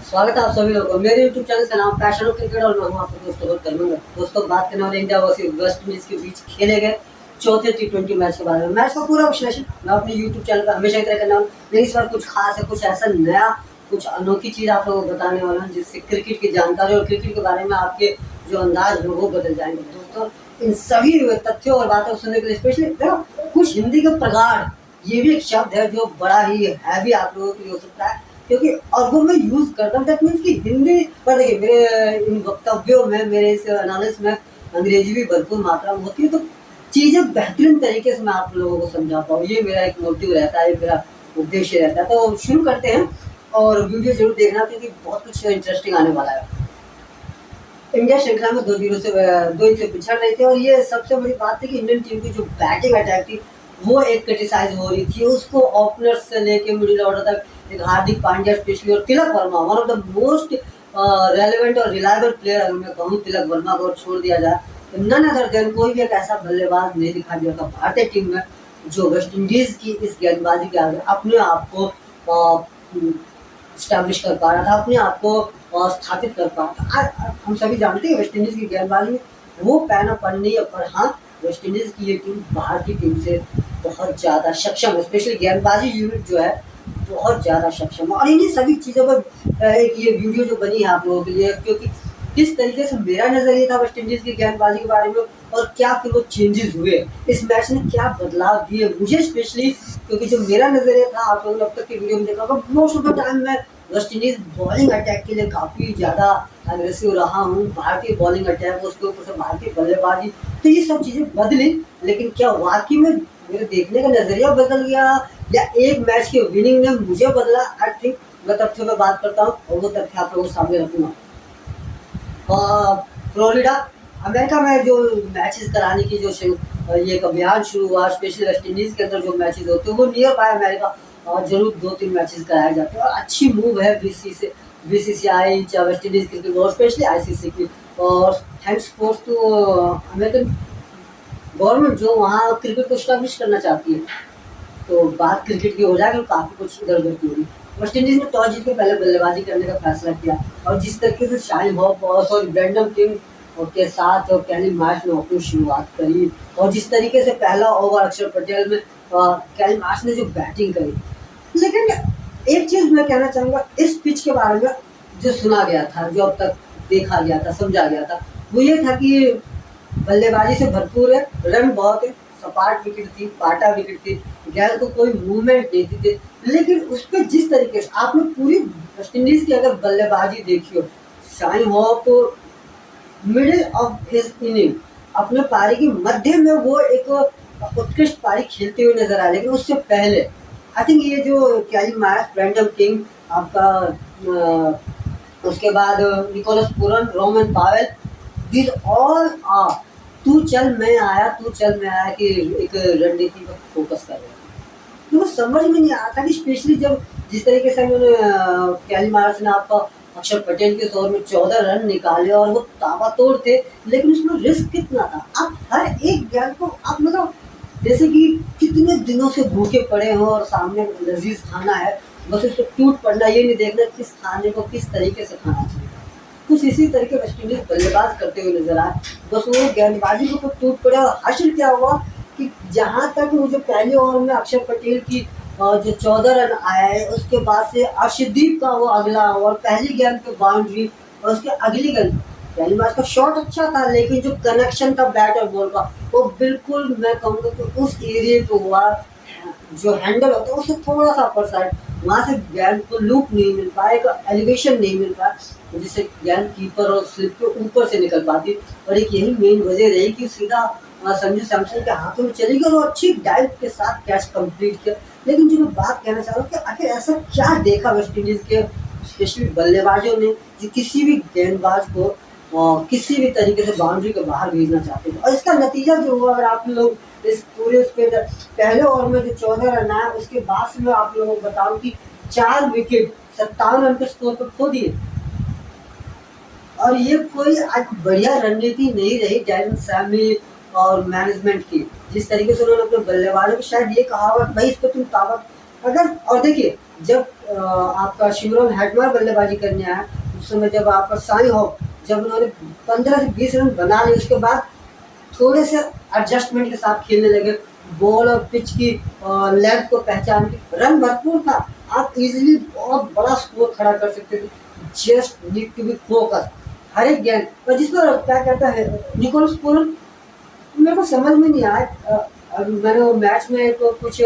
स्वागत है आप सभी लोगों को मेरे YouTube चैनल का नाम पैशन ऑफ क्रिकेट और मैं हूं आपके दोस्तों बहुत करूंगा। दोस्तों बात करने वाले इंडिया वर्सेस वेस्ट इंडीज के बीच खेले गए चौथे T20 मैच के बारे में। मैच का पूरा विश्लेषण मैं अपने YouTube चैनल पर हमेशा की तरह करना हूं, लेकिन इस बार कुछ खास है, कुछ ऐसा नया, कुछ अनोखी चीज़ आप लोगों को बताने वाला हूँ जिससे क्रिकेट की जानकारी और क्रिकेट के बारे में आपके जो अंदाज है वो बदल जाएंगे। दोस्तों इन सभी तथ्यों और बातों को सुनने के लिए स्पेशली देखो कुछ हिंदी का प्रगाढ़ ये भी एक शब्द है जो बड़ा ही हैवी आप लोगों के लिए हो सकता है, क्योंकि और वो मैं यूज करता हूँ। दैट मीन्स कि हिंदी पर देखिए मेरे इन वक्तव्यों में, मेरे इस एनालिसिस में अंग्रेजी भी भरपूर मात्रा में होती है, तो चीज़ें बेहतरीन तरीके से मैं आप लोगों को समझा पाऊँ, ये मेरा एक मोटिव रहता है, मेरा उद्देश्य रहता है। तो शुरू करते हैं और वीडियो जरूर देखना क्योंकि बहुत कुछ इंटरेस्टिंग आने वाला है। इंडिया श्रृंखला में 2-1 से पिछड़ रही थी और ये सबसे बड़ी बात थी कि इंडियन टीम की जो बैटिंग अटैक थी वो एक क्रिटिसाइज हो रही थी। उसको ओपनर्स से लेके मिडिल ऑर्डर तक एक हार्दिक पांड्या स्पेशली और Tilak Varma one of the most relevant और रिलायबल प्लेयर, अगर मैं कहूँ तिलक वर्मा को छोड़ दिया जाए तो नन अदर देन कोई भी एक ऐसा बल्लेबाज नहीं दिखाई दिया था भारतीय टीम में जो वेस्ट इंडीज की इस गेंदबाजी के आगे अपने आप को स्टैब्लिश कर पा रहा था, अपने आप को स्थापित कर पा रहा था। हम सभी जानते हैं वेस्ट इंडीज की गेंदबाजी में वो पैन अप नहीं है, पर हाँ वेस्ट इंडीज की ये टीम बाहर की टीम से बहुत ज़्यादा सक्षम है, स्पेशली गेंदबाजी यूनिट जो है बहुत ज़्यादा सक्षम है। और इन्हीं सभी चीज़ों पर एक ये वीडियो जो बनी है आप लोगों के लिए, क्योंकि किस तरीके से मेरा नज़रिया था वेस्ट इंडीज़ की गेंदबाजी के बारे में और क्या फिर वो चेंजेस हुए इस मैच ने, क्या बदलाव दिए मुझे स्पेशली, क्योंकि जो मेरा नज़रिया था आप लोगों ने अब तक की वीडियो में देखा होगा मोस्ट ऑफ द टाइम मैं वेस्ट इंडीज़ बॉलिंग अटैक के लिए काफ़ी ज़्यादा अग्रेसिव रहा हूँ। भारतीय बॉलिंग अटैक उसके ऊपर से भारतीय बल्लेबाजी, तो ये सब चीज़ें बदली, लेकिन क्या वाकई में मेरे देखने का नज़रिया बदल गया या एक मैच के विनिंग ने मुझे बदला? आई थिंक मैं तथ्यों में बात करता हूँ और वो तथ्य आप लोगों के सामने रखूँगा। फ्लोरिडा अमेरिका में जो मैचेस कराने की जो ये एक अभियान शुरू हुआ, स्पेशली वेस्ट इंडीज़ के अंदर जो मैचेस होते हैं वो नियर बाय अमेरिका और जरूर 2-3 मैचेस कराए जाते हैं और अच्छी मूव है बीसीसीआई या West Indies cricket board specially ICC की, और thanks force to American government जो वहाँ क्रिकेट को स्टैब्लिश करना चाहती है। तो बात क्रिकेट की हो जाएगी, काफ़ी कुछ इधर उधर की होगी। वेस्ट इंडीज़ ने टॉस जीत के पहले बल्लेबाजी करने का फैसला किया और जिस तरीके से शाहिन हॉप और ब्रेंडन किंग के साथ कैली मार्श ने अपनी शुरुआत करी और जिस तरीके से पहला ओवर अक्षर पटेल में कैली मार्श ने जो बैटिंग करी। लेकिन एक चीज़ मैं कहना चाहूँगा इस पिच के बारे में, जो सुना गया था, जो अब तक देखा गया था, समझा गया था, वो ये था कि बल्लेबाजी से भरपूर है, रन बहुत है, सपाट विकेट थी, पाटा विकेट थी, गेंद को कोई मूवमेंट नहीं थी, लेकिन उस पर जिस तरीके से आपने पूरी वेस्ट इंडीज की अगर बल्लेबाजी देखी हो, Shaheen hop middle of his inning अपने पारी की मध्य में वो एक उत्कृष्ट पारी खेलते हुए नजर आए, लेकिन उससे पहले आई थिंक ये जो कैली मार्श, ब्रेंडन किंग आपका उसके बाद Nicholas Pooran, Rovman Powell, this all are तू चल मैं आया कि एक रणनीति पर फोकस कर रहे हैं। तो वो समझ में नहीं आता कि स्पेशली जब जिस तरीके से उन्होंने कैली मार्श ने आपका अक्षर पटेल के ओवर में 14 रन निकाले और वो ताबड़तोड़ थे, लेकिन उसमें रिस्क कितना था। आप हर एक गेंद को आप मतलब जैसे कि कितने दिनों से भूखे पड़े हो और सामने लजीज खाना है, बस उसको टूट पड़ना, ये नहीं देखना किस खाने को किस तरीके से खाना चाहिए। कुछ इसी तरीके वेस्ट इंडीज बल्लेबाज करते हुए नजर आए, बस वो गेंदबाजी को टूट पड़े और हासिल क्या हुआ कि जहाँ तक मुझे पहले ओवर में अक्षर पटेल की जो 14 रन आए, उसके बाद से अर्शदीप का वो अगला ओवर, पहली गेंद पे बाउंड्री और उसके अगली गेंद पहली बार का शॉट अच्छा था, लेकिन जो कनेक्शन था बैट और बॉल का वो बिल्कुल मैं कहूँगा कि उस एरिया पे हुआ, जो हैंडल होता है उससे थोड़ा सा अपर साइड, वहाँ से गेंद को लूप नहीं मिल पाया, एक एलिवेशन नहीं मिल पाया जिससे गेंद कीपर और स्लिप के ऊपर से निकल पाती। और एक यही मेन वजह रही कि सीधा संजू सैमसन के हाथों में चली गई और अच्छी डाइव के साथ कैच कंप्लीट किया। लेकिन जो मैं बात कहना चाह रहा हूँ कि आखिर ऐसा क्या देखा वेस्ट इंडीज़ के स्पेशली बल्लेबाजों ने जो किसी भी गेंदबाज को किसी भी तरीके से बाउंड्री के बाहर भेजना चाहते थे, और इसका नतीजा जो हुआ, अगर आप लोग इस पूरे उस पर पहले ओवर में जो 14 रन आया उसके बाद से मैं आप लोगों को बताऊं कि 4 विकेट 57 रन के स्कोर पर खो दिए। और ये कोई आज बढ़िया रणनीति नहीं रही डैरेन सैमी और मैनेजमेंट की, जिस तरीके से उन्होंने अपने बल्लेबाजों को शायद ये कहा हुआ भाई इस पर तुम अगर और देखिए जब आपका शिमरन हेटमायर बल्लेबाजी करने आया, उस समय जब आपका साई होप जब उन्होंने 15 से 20 रन बना लिए, उसके बाद थोड़े से एडजस्टमेंट के साथ खेलने लगे, बॉल और पिच की लेंथ को पहचान के, रन भरपूर था, आप इजीली बहुत बड़ा स्कोर खड़ा कर सकते थे। Just need to be focus हर एक गेंद और जिस पर क्या कहता है निकोलस पूरन, मेरे को समझ में नहीं आया। मैंने वो मैच में तो कुछ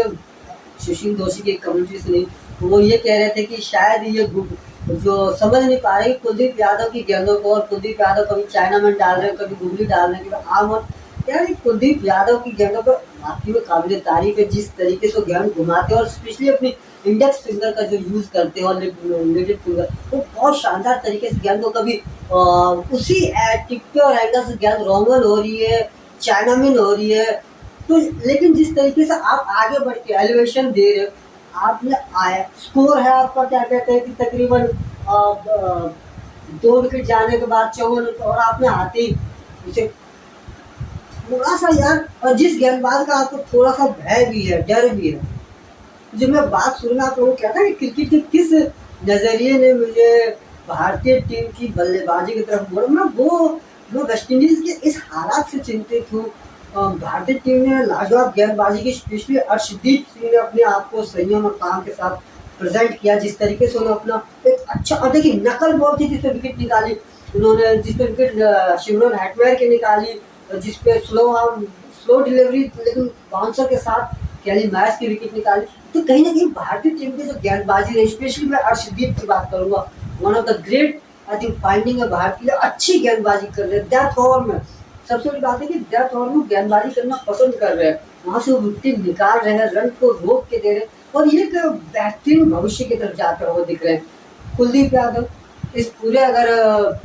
सुशील दोषी की कमेंट्री सुनी, वो ये कह रहे थे कि शायद ये जो समझ नहीं पा रहे कुलदीप यादव की गेंदों को, और कुलदीप यादव कभी चाइना में डाल रहे हैं, कभी गुगली डाल रहे हैं, कभी आम, और यार ये कुलदीप यादव की गेंदों पर वाकई में काबिल तारीफ है, जिस तरीके से गेंद घुमाते हैं और स्पेशली अपनी इंडेक्स फिंगर का जो यूज करते हैं और लिटिल फिंगर, वो बहुत शानदार तरीके से गेंद को कभी उसी टिप पे और एंगल से गेंद रोंगल हो रही है, चाइना में हो रही है, तो लेकिन जिस तरीके से आप आगे बढ़ के एलिवेशन दे रहे हो, आपने आया स्कोर है आपका क्या कहते हैं कि तकरीबन 2 विकेट जाने के बाद 54, और आपने आते ही उसे थोड़ा सा यार, और जिस गेंदबाज का आपको थोड़ा सा भय भी है, डर भी है, जब मैं बात सुनना तो वो कहता है कि क्रिकेट के किस नजरिए ने मुझे भारतीय टीम की बल्लेबाजी की तरफ मोड़ा, मैं वेस्ट इंडीज के इस हालात से चिंतित हूँ। भारतीय टीम ने लाजवाब गेंदबाजी की, स्पेशली अर्शदीप सिंह ने अपने आप को संयम और काम के साथ प्रेजेंट किया, जिस तरीके से उन्होंने अपना एक अच्छा, और देखिए नकल बॉल थी जिसपे विकेट निकाली उन्होंने, जिसपे विकेट शिमरन हेटमायर की निकाली, जिसपे स्लो डिलीवरी लेकिन बाउंसर के साथ कैली मैच की विकेट निकाली, तो कहीं ना कहीं भारतीय टीम की जो गेंदबाजी है, स्पेशली मैं अर्शदीप की बात करूंगा, one of the great I think finding है भारत के लिए, अच्छी गेंदबाजी कर रहे हैं डेथ ओवर में। सबसे बड़ी बात है कि डेथ ओवर में गेंदबाजी करना पसंद कर रहे हैं, वहां से वो विकेट निकाल रहे हैं, रन को रोक के दे रहे हैं, और ये एक बेहतरीन भविष्य की तरफ जाते हुए दिख रहे हैं। कुलदीप यादव इस पूरे अगर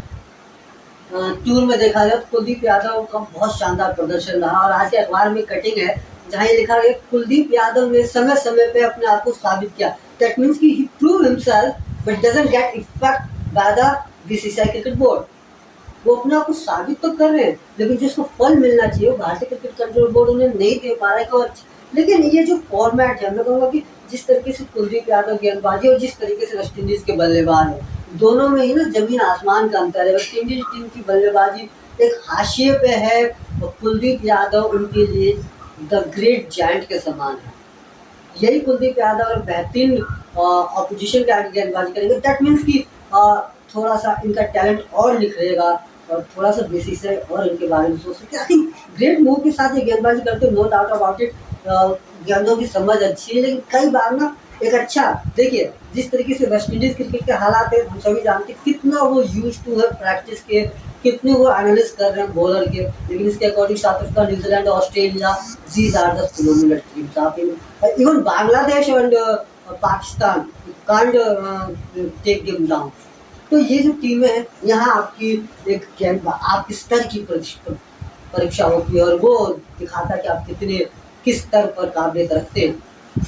टूर में देखा जाए तो कुलदीप यादव का बहुत शानदार प्रदर्शन रहा, और आज के अखबार में कटिंग है जहाँ ये लिखा गया कुलदीप यादव ने समय समय पे अपने आप को साबित किया, दैट मीन्स कि he prove himself but doesn't get effect by the BCCI cricket board. वो अपने आप को साबित तो कर रहे हैं, लेकिन जिसको फल मिलना चाहिए वो भारतीय क्रिकेट कंट्रोल बोर्ड उन्हें नहीं दे पा रहा है। लेकिन ये जो फॉर्मेट है, मैं कहूँगा कि जिस तरीके से कुलदीप यादव गेंदबाजी और जिस तरीके से वेस्ट इंडीज के बल्लेबाज है, दोनों में ही ना जमीन आसमान का अंतर है। वेस्ट इंडीज टीम की बल्लेबाजी एक हाशिए पे है, और कुलदीप यादव उनके लिए द ग्रेट जायंट के समान है। यही कुलदीप यादव और बेहतरीन ऑपोजिशन के आगे गेंदबाजी करेंगे, दैट मीन्स कि थोड़ा सा इनका टैलेंट और निखरेगा, और थोड़ा सा बेसिस है और इनके बारे में सोच सकते हैं। आई थिंक ग्रेट मूव के साथ ये गेंदबाजी करते हैं, नो डाउट अबाउट इट। गेंदों की समझ अच्छी है, लेकिन कई बार ना एक अच्छा, देखिए जिस तरीके से वेस्ट इंडीज क्रिकेट के हालात है हम सभी जानते हैं, कितना वो यूज टू है प्रैक्टिस के, कितने वो एनालिस कर रहे हैं बॉलर के, लेकिन इसके according South Africa, New Zealand, Australia, these are the phenomenal teams. आप even Bangladesh and Pakistan can't take them down. तो ये जो टीमें हैं, यहाँ आपकी एक गेंद आपके स्तर की परीक्षा होती है, और वो दिखाता है कि आप किस स्तर पर काबिलियत रखते हैं।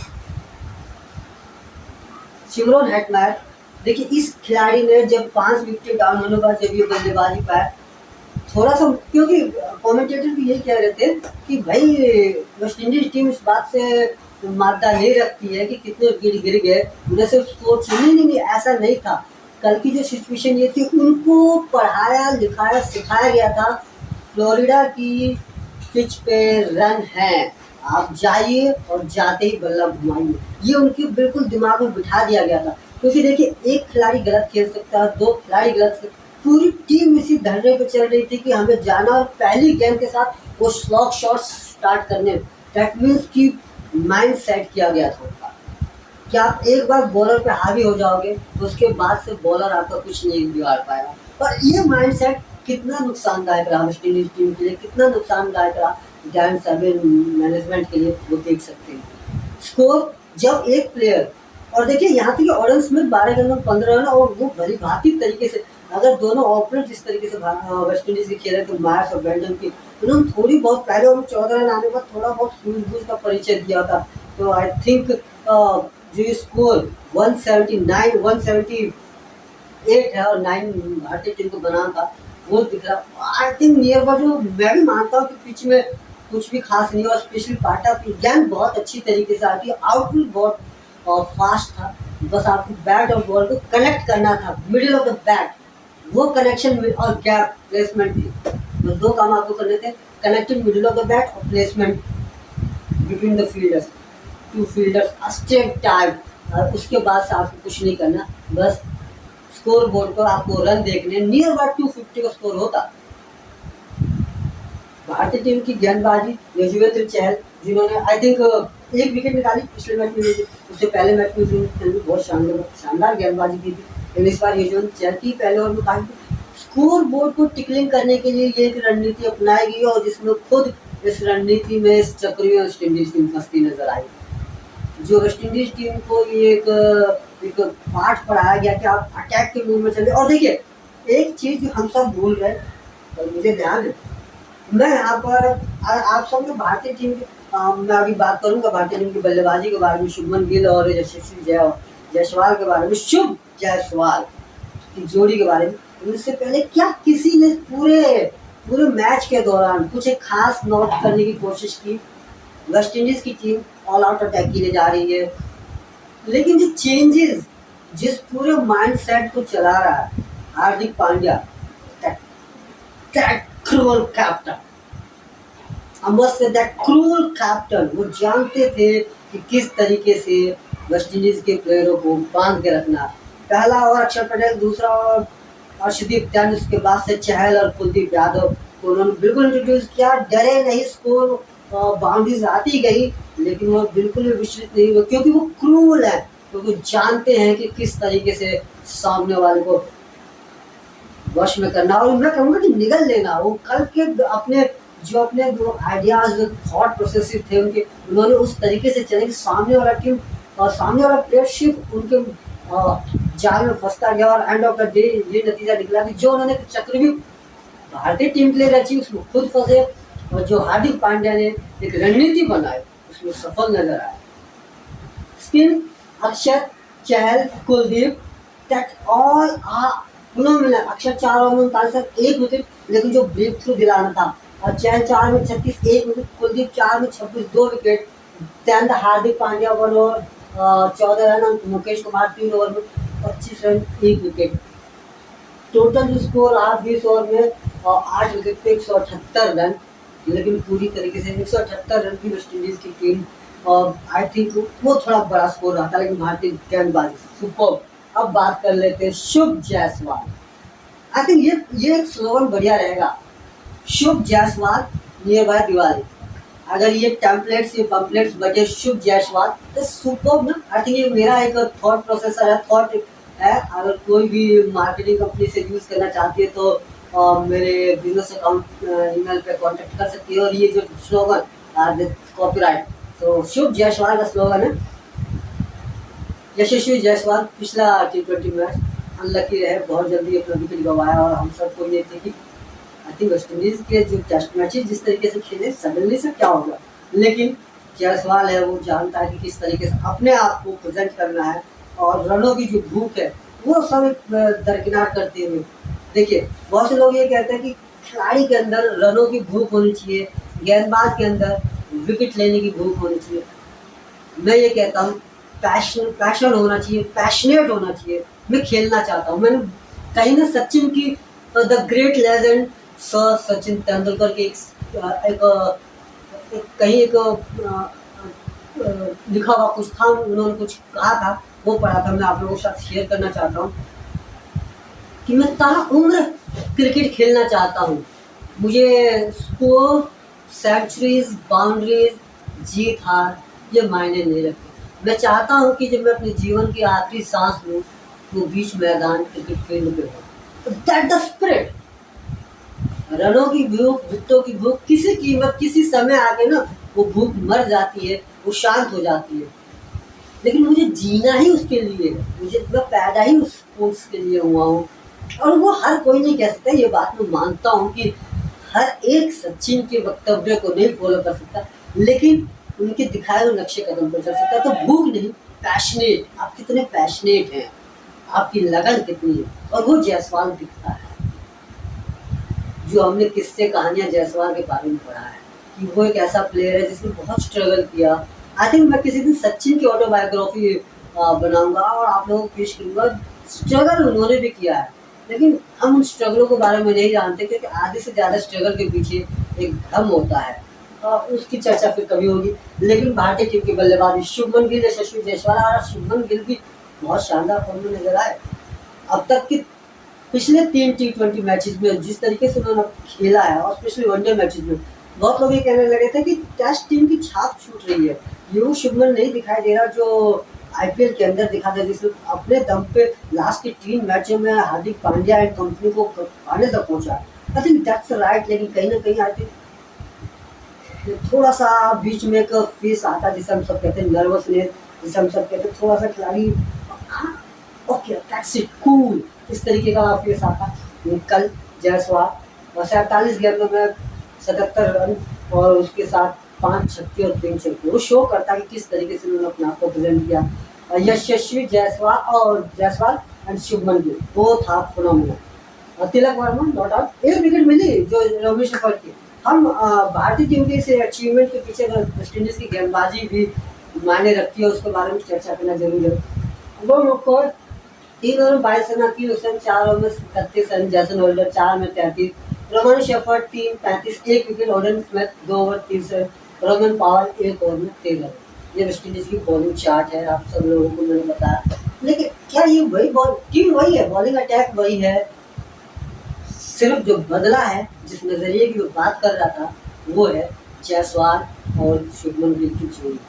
शिमरन हेटमायर, देखिए इस खिलाड़ी ने जब 5 विकेट डाउन होने के बाद जब ये बल्लेबाजी पाया, थोड़ा सा, क्योंकि कमेंटेटर भी यही कह रहे थे कि भाई वेस्ट इंडीज टीम इस बात से मादा नहीं रखती है कि कितने विकेट गिर गए, उन्हें सिर्फ स्कोर चाहिए। नहीं, ऐसा नहीं था। कल की जो सिचुएशन ये थी, उनको पढ़ाया लिखाया सिखाया गया था, फ्लोरिडा की पिच पे रन है, आप जाइए और जाते ही बल्ला घुमाइए, ये उनके बिल्कुल दिमाग में बिठा दिया गया था। क्योंकि देखिए एक खिलाड़ी गलत खेल सकता है, 2 खिलाड़ी गलत, पूरी टीम इसी धरने पे चल रही थी कि हमें जाना, और पहली गेंद के साथ वो स्लॉग शॉट स्टार्ट करने, दैट मीन्स कि माइंड सेट किया गया था उनका कि आप एक बार बॉलर पे हावी हो जाओगे तो उसके बाद से बॉलर आपका कुछ नहीं बिगाड़ पाएगा। और ये माइंड सेट कितना नुकसानदायक रहा वेस्ट इंडीज टीम के लिए, कितना नुकसानदायक रहा डैन सर्विन मैनेजमेंट के लिए, वो देख सकते हैं। स्कोर जब एक प्लेयर, और देखिए यहाँ तक ऑरेंज स्मिथ 12 गेंदों में 15 रन, और वो भली भांति तरीके से, अगर दोनों ओपनर जिस तरीके से वेस्ट इंडीज के खेल रहे थे, मार्स और बेंडन की, उन्होंने थोड़ी बहुत पहले और 14 रन आने के बाद थोड़ा बहुत सूझबूझ का परिचय दिया था। तो आई थिंक जो स्कोर 179 178 है और 9 भारतीय टीम को बना था, वो दिख रहा। आई थिंक नियर बाय, जो मैं भी मानता हूँ कि पिच में कुछ भी खास नहीं है, और स्पेशली पाटा की गेंद बहुत अच्छी तरीके से आती है, आउटफील्ड बहुत और फास्ट था, बस आपको बैट और बॉल को कनेक्ट करना था मिडिल ऑफ द बैट, वो कनेक्शन और गैप प्लेसमेंट थी, बस दो काम आपको करने थे, connecting middle of the bat और placement between the fielders, two fielders step time. और उसके बाद से आपको कुछ नहीं करना, बस स्कोर बोर्ड पर आपको रन देखने, नियर अबाउट 250 का स्कोर होता। भारतीय टीम की गेंदबाजी यजुवेंद्र चहल, जिन्होंने आई थिंक एक विकेट निकाली पिछले मैच में, उससे पहले मैच में उन्होंने बहुत शानदार गेंदबाजी की थी, लेकिन इस बार यजुवेंद्र चहल की पहले ओवर में काफी स्कोर बोर्ड को टिकलिंग करने के लिए ये एक रणनीति अपनाई गई और जिसमें खुद इस रणनीति में इस चक्र में वेस्ट इंडीज टीम फंसती नजर आई। जो वेस्ट इंडीज टीम को ये एक पाठ पढ़ाया गया कि आप अटैक के मूव में चले। और देखिए एक चीज जो हम सब भूल गए और मुझे ध्यान है, मैं यहाँ पर आप सब भारतीय टीम की मैं अभी बात करूंगा भारतीय टीम की बल्लेबाजी के बारे में, शुभमन गिल और यशस्वी जायसवाल के बारे में, शुभ जायसवाल की जोड़ी के बारे में। इससे पहले क्या किसी ने पूरे मैच के दौरान कुछ एक खास नोट करने की कोशिश की? वेस्ट इंडीज की टीम ऑल आउट अटैक के लिए जा रही है, लेकिन जो चेंजेस जिस पूरे माइंडसेट को चला रहा है Hardik Pandya, cruel captain, I must say that cruel captain, वो जानते थे कि किस तरीके से वेस्ट इंडीज के प्लेयरों को बांध के रखना। पहला ओवर अक्षर पटेल, दूसरा ओवर अर्शदीप सिंह, उसके बाद से चहल और कुलदीप यादव को उन्होंने बिल्कुल इंट्रोड्यूस किया। डरे नहीं, स्कोर बाउंड्रीज आती गई, लेकिन वो बिल्कुल भी विचलित नहीं हुए, क्योंकि वो क्रूल है, क्योंकि जानते हैं कि किस तरीके से सामने वाले को वश में करना। और मैं कहूँगा कि निगल लेना, वो कल के अपने जो आइडियाज जो थॉट प्रोसेसेस थे उनके, उन्होंने उस तरीके से चले कि सामने वाला टीम और सामने वाला प्लेयर सिर्फ उनके जाल में फंसता गया। और एंड ऑफ द डे ये नतीजा निकला कि जो उन्होंने चक्रव्यूह भारतीय टीम के लिए रची उसमें खुद फंसे, और जो हार्दिक पांड्या ने एक रणनीति बनाई उसमें सफल नजर आया। स्पिन अक्षर, चहल, कुलदीप, दैट ऑल उन्होंने मिला। अक्षर 4 ओवर में 1 विकेट, लेकिन जो ब्रेक थ्रू दिलाना था, और चहल 4 में 36 1 विकेट, कुलदीप 4 में 26 2 wicket, then Hardik Pandya 1 over 14 run, Mukesh Kumar 3 over में 25 रन 1 विकेट। टोटल जो स्कोर रहा 20 ओवर में 8 विकेट पे 178 रन, लेकिन पूरी तरीके से 178 रन की वेस्ट इंडीज की टीम, और आई थिंक वो थोड़ा बड़ा स्कोर रहा था, लेकिन भारतीय गेंदबाजी सुपर। अब बात कर लेते हैं शुभ जायसवाल। आई थिंक ये एक स्लोगन बढ़िया रहेगा, शुभ जायसवाल नियर बाय दिवाली। अगर ये टेम्पलेट्स ये पम्पलेट्स बचे शुभ जायसवाल तो सुपर ना। आई थिंक ये मेरा एक थॉट प्रोसेसर है, थॉट है। अगर कोई भी मार्केटिंग कंपनी से यूज़ करना चाहती है तो मेरे बिजनेस अकाउंट ईमेल पे कांटेक्ट कर सकती है। और ये जो स्लोगन कॉपीराइट, तो शुभ जायसवाल का स्लोगन है। यशस्वी जायसवाल पिछला T20 मैच अनलकी रहे, बहुत जल्दी अपना विकेट गंवाया, और हम सबको ये थे कि आई थिंक वेस्ट इंडीज के जो टेस्ट मैचेस जिस तरीके से खेले सडनली से क्या होगा, लेकिन जायसवाल है वो जानता है कि किस तरीके से अपने आप को प्रेजेंट करना है, और रनों की जो भूख है वो सब दरकिनार करते हुए। देखिए बहुत से लोग ये कहते हैं कि खिलाड़ी के अंदर रनों की भूख होनी चाहिए, गेंदबाज के अंदर विकेट लेने की भूख होनी चाहिए। मैं ये कहता हूँ पैशन होना चाहिए, पैशनेट होना चाहिए। मैं खेलना चाहता हूँ। मैंने कहीं ना सचिन की the great legend sir Sachin Tendulkar के कहीं लिखा हुआ कुछ था, उन्होंने कुछ कहा था, वो पढ़ा था, मैं आप लोगों के साथ शेयर करना चाहता हूँ कि मैं ताउम्र क्रिकेट खेलना चाहता हूँ। मुझे स्कोर, सेंचुरीज, बाउंड्रीज, जीत हार ये मायने नहीं रखते। मैं चाहता हूँ कि जब मैं अपने जीवन की आखिरी सांस लूँ तो बीच मैदान क्रिकेट फील्ड पे हो। That the spirit. रनों की भूख, विकेटों की भूख किसी कीमत किसी समय आके ना वो भूख मर जाती है, वो शांत हो जाती है। लेकिन मुझे जीना ही उसके लिए, मैं पैदा ही उस स्पोर्ट्स के लिए हुआ हूँ। और वो हर कोई नहीं कह सकता, ये बात मैं मानता हूँ कि हर एक सचिन के वक्तव्य को नहीं फॉलो कर सकता, लेकिन उनके दिखाए हुए नक्शे कदम पर चल सकता है। तो भूख नहीं, पैशनेट। आप कितने पैशनेट हैं, आपकी लगन कितनी है, और वो जायसवाल दिखता है। जो हमने किस्से कहानियां जायसवाल के बारे में पढ़ा है कि वो एक ऐसा प्लेयर है जिसने बहुत स्ट्रगल किया। आई थिंक मैं किसी दिन सचिन की ऑटोबायोग्राफी बनाऊंगा और आप लोगों को पेश करूंगा। स्ट्रगल उन्होंने भी किया है, लेकिन हम उन स्ट्रगलों के बारे में नहीं जानते, क्योंकि आधे से ज़्यादा स्ट्रगल के पीछे एक दम होता है। उसकी चर्चा फिर कभी होगी। लेकिन भारतीय टीम की बल्लेबाजी, शुभमन गिल, यशस्वी जायसवाल, और शुभमन गिल भी बहुत शानदार फॉर्म में नजर आए। अब तक की पिछले 3 T20 मैचेस में जिस तरीके से उन्होंने खेला है, और स्पेशली वनडे मैचेस में, बहुत लोग ये कहने लगे थे कि टेस्ट टीम की छाप छूट रही है। ये वो शुभमन नहीं दिखाई दे रहा जो आईपीएल के अंदर दिखा था, जिसमें अपने दम पे लास्ट के 3 मैचों में हार्दिक पांड्या एंड कंपनी को पाने तक पहुंचा। आई थिंक दैट्स राइट, लेकिन कहीं ना कहीं आई थिंक थोड़ा सा बीच में एक फेस आता, जिसे हम सब कहते हैं नर्वसनेस, जिसे हम सब कहते हैं थोड़ा सा खिलाड़ी ओके दैट्स इट कूल, इस तरीके का फेस आता। कल जायसवाल 47 गेंदों में 77 रन और उसके साथ 5 छक्के और 3 चौके, वो शो करता है कि किस तरीके से उन्होंने अपने आप को प्रेजेंट किया। Yashasvi Jaiswal and Shubman Gill both half phenomenal. Tilak Varma not out, 1 wicket मिली जो रमेश अफर की। हम भारतीय टीम के इस अचीवमेंट के पीछे वेस्ट इंडीज की गेंदबाजी भी मायने रखती है, उसके बारे में चर्चा करना जरूरी है। वो 3 ओवर में 22 रन, अकील हुसैन 4 ओवर में 31 रन, जैसन होल्डर 4 में 33, Romario Shepherd 3 35 1 wicket, Odean Smith 2 over 30 run, Rovman Powell 1 over में 13 रन। ये वेस्ट इंडीज की बॉलिंग चार्ट है, आप सब लोगों को मैंने बताया। लेकिन क्या ये वही टीम वही है, बॉलिंग अटैक वही है, सिर्फ जो बदला है, जिस नजरिए की बात कर रहा था, वो है जायसवाल और शुभमन गिल की जोड़ी।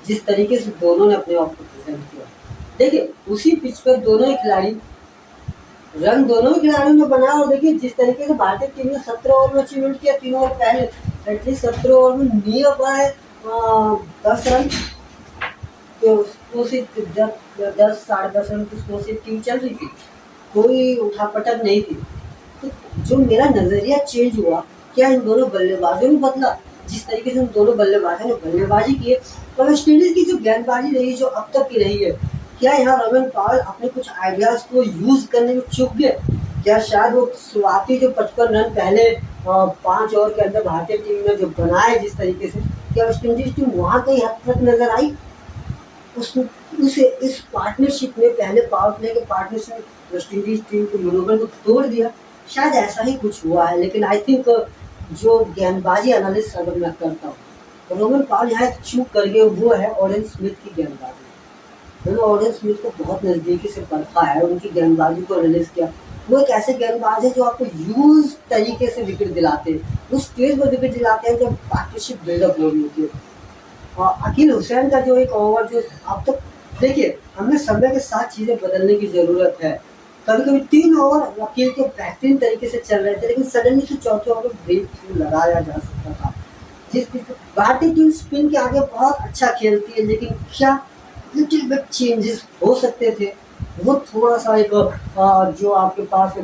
जिस तरीके से दोनों ने अपने आप को प्रेजेंट किया, देखिए उसी पिच पर दोनों ही खिलाड़ी रन दोनों ही खिलाड़ियों ने बनाया। और देखिए जिस तरीके से भारतीय टीम ने 17 ओवर में अचीवमेंट किया, 3 ओवर पहले एटलीस्ट 17 ओवर में नियर बाय 10 रन, तो उसको से 10 साढ़े 10 रन की स्कोर से टीम चल रही थी, कोई उठापटक नहीं थी। तो जो मेरा नजरिया चेंज हुआ, क्या इन दोनों बल्लेबाजों ने बदला, जिस तरीके से इन दोनों बल्लेबाजों ने बल्लेबाजी की है। तो वेस्ट इंडीज की जो गेंदबाजी रही, जो अब तक की रही है, क्या यहाँ रोमन पावल अपने कुछ आइडियाज को यूज करने में चूक गए? क्या शायद वो शुरुआती जो 55 रन पहले 5 ओवर के अंदर भारतीय टीम ने जो बनाए जिस तरीके से, क्या वेस्ट इंडीज टीम वहाँ कहीं हद तक नजर आई? इस पार्टनरशिप में, पहले पावर प्ले के पार्टनरशिप वेस्ट इंडीज टीम के मनोबल को तोड़ दिया, शायद ऐसा ही कुछ हुआ है। लेकिन आई थिंक जो गेंदबाजी एनालिस्ट अगर मैं करता हूँ, रोमन पावल यहाँ चूक कर गए, वो है ऑरेन स्मिथ की गेंदबाजी। मैंने ऑरेन स्मिथ को बहुत नज़दीकी से परखा है, उनकी गेंदबाजी को एनालिस किया। वो एक ऐसे गेंदबाज है जो आपको यूज तरीके से विकेट दिलाते हैं, उस स्टेज पर विकेट दिलाते हैं जब पार्टनरशिप बिल्डअप हो रही होती है। और अकील हुसैन का जो एक ओवर, जो अब तक देखिए हमें समय के साथ चीज़ें बदलने की ज़रूरत है। कभी कभी 3 ओवर अकील के बेहतरीन तरीके से चल रहे थे, लेकिन सडनली से चौथे ओवर में ब्रेक थ्रू लगाया जा सकता था। जिस भारतीय टीम स्पिन के आगे बहुत अच्छा खेलती है, लेकिन क्या लिटिल बिट चेंजेस हो सकते थे? वो थोड़ा सा एक जो आपके पास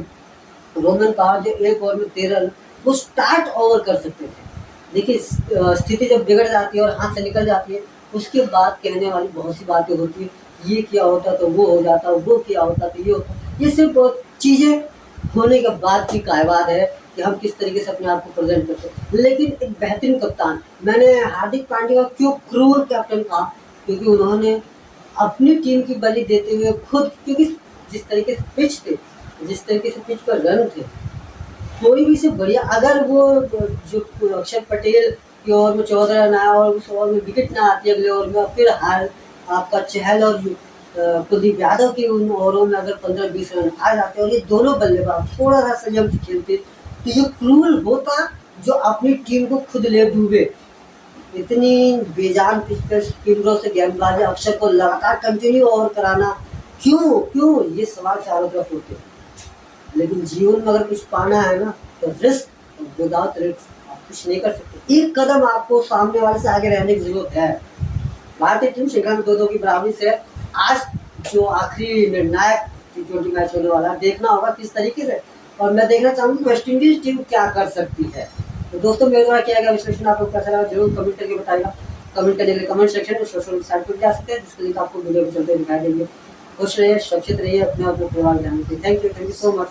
रोमन पावल जो 1 ओवर में 13 रन, वो स्टार्ट ओवर कर सकते थे। देखिए स्थिति जब बिगड़ जाती है और हाथ से निकल जाती है, उसके बाद कहने वाली बहुत सी बातें होती है, ये किया होता तो वो हो जाता, वो किया होता तो ये होता। ये सिर्फ चीज़ें होने के बाद की कायवाद है कि हम किस तरीके से अपने आप को प्रेजेंट करते हैं। लेकिन एक बेहतरीन कप्तान, मैंने हार्दिक पांड्या का क्यों क्रूर कैप्टन कहा, क्योंकि उन्होंने अपनी टीम की बलि देते हुए खुद, क्योंकि जिस तरीके से पिच थे, जिस तरीके से पिच पर रन थे, कोई भी से बढ़िया, अगर वो जो अक्षर पटेल की ओवर में 14 रन आया और उस ओवर में विकेट ना आती अगले ओवर में, फिर हार आपका चहल और कुलदीप यादव के उन ओवरों में अगर 15-20 रन आ जाते और ये दोनों बल्लेबाज थोड़ा सा संयम से खेलते, तो ये क्रूर होता जो अपनी टीम को खुद ले डूबे। इतनी बेजान पिच पर स्पिनरों से गेंदबाजी अक्षर को लगातार कंटिन्यू ओवर कराना क्यों ये सवाल चारों तरफ होते हैं। लेकिन जीवन में अगर कुछ पाना है ना, तो रिस्क, विदाउट रिस्क आप कुछ नहीं कर सकते। एक कदम आपको सामने वाले से आगे रहने की जरूरत है। भारतीय टीम श्रीलंका में 2-2 की बराबरी से आज जो आखिरी निर्णायक T20 मैच होने वाला, देखना होगा किस तरीके से, और मैं देखना चाहूँगी वेस्ट इंडीज टीम क्या कर सकती है। तो दोस्तों मेरे द्वारा किया गया विश्लेषण आपको कैसा लगा जरूर कमेंट करके बताइएगा। कमेंट करने के लिए कमेंट सेक्शन में सोशल साइट पर जा सकते हैं, जिसके लिंक आपको वीडियो में चलते दिखाई देंगे। खुश रहिए, सुरक्षित रहिए, अपने परिवार ध्यान रखिए। Thank you so much.